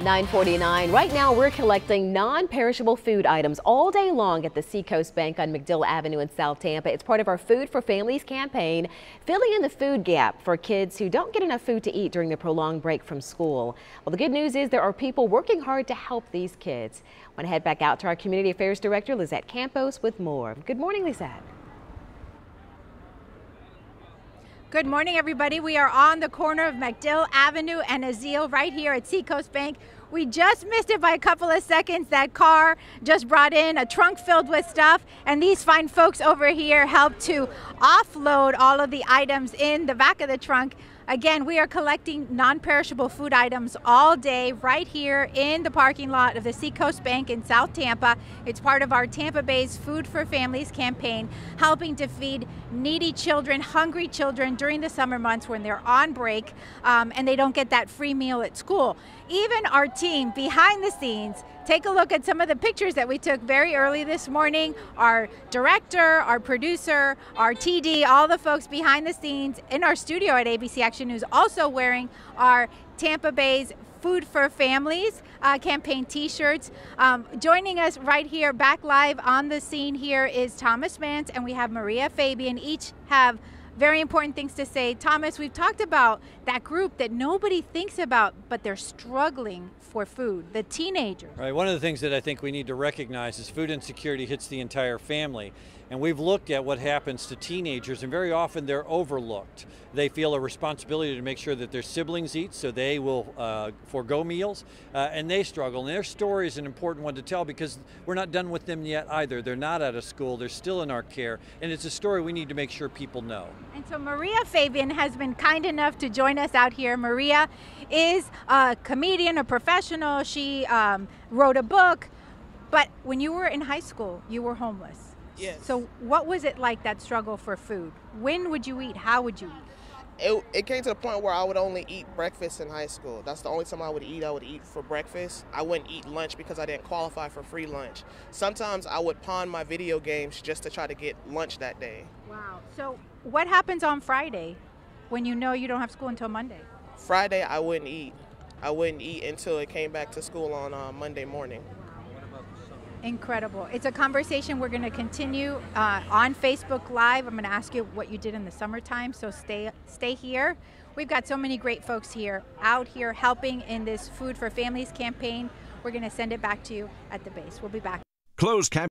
9:49. Right now, we're collecting non-perishable food items all day long at the Seacoast Bank on McDill Avenue in South Tampa. It's part of our Food for Families campaign, filling in the food gap for kids who don't get enough food to eat during the prolonged break from school. Well, the good news is there are people working hard to help these kids. I want to head back out to our Community Affairs Director, Lizette Campos, with more. Good morning, Lizette. Good morning, everybody. We are on the corner of McDill Avenue and Azeel right here at Seacoast Bank. We just missed it by a couple of seconds. That car just brought in a trunk filled with stuff, and these fine folks over here helped to offload all of the items in the back of the trunk. Again, we are collecting non-perishable food items all day right here in the parking lot of the Seacoast Bank in South Tampa. It's part of our Tampa Bay's Food for Families campaign, helping to feed needy children, hungry children during the summer months when they're on break and they don't get that free meal at school. Even our team behind the scenes, take a look at some of the pictures that we took very early this morning. Our director, our producer, our TD, all the folks behind the scenes in our studio at ABC Action News, also wearing our Tampa Bay's Food for Families campaign t-shirts. Joining us right here, back live on the scene here, is Thomas Mance, and we have Maria Fabian. Each have very important things to say. Thomas, we've talked about that group that nobody thinks about, but they're struggling for food, the teenagers. Right. One of the things that I think we need to recognize is food insecurity hits the entire family. And we've looked at what happens to teenagers, and very often they're overlooked. They feel a responsibility to make sure that their siblings eat, so they will forego meals, and they struggle. And their story is an important one to tell because we're not done with them yet either. They're not out of school, they're still in our care, and it's a story we need to make sure people know. And so Maria Fabian has been kind enough to join us out here. Maria is a comedian, a professional. She wrote a book, but when you were in high school, you were homeless. Yes. So what was it like, that struggle for food? When would you eat? How would you eat? It came to the point where I would only eat breakfast in high school. That's the only time I would eat for breakfast. I wouldn't eat lunch because I didn't qualify for free lunch. Sometimes I would pawn my video games just to try to get lunch that day. Wow. So what happens on Friday when you know you don't have school until Monday? Friday, I wouldn't eat. I wouldn't eat until it came back to school on Monday morning. Incredible. It's a conversation we're going to continue on Facebook Live. I'm going to ask you what you did in the summertime, so stay here. We've got so many great folks here, out here helping in this Food for Families campaign. We're going to send it back to you at the base. We'll be back. Closed cap.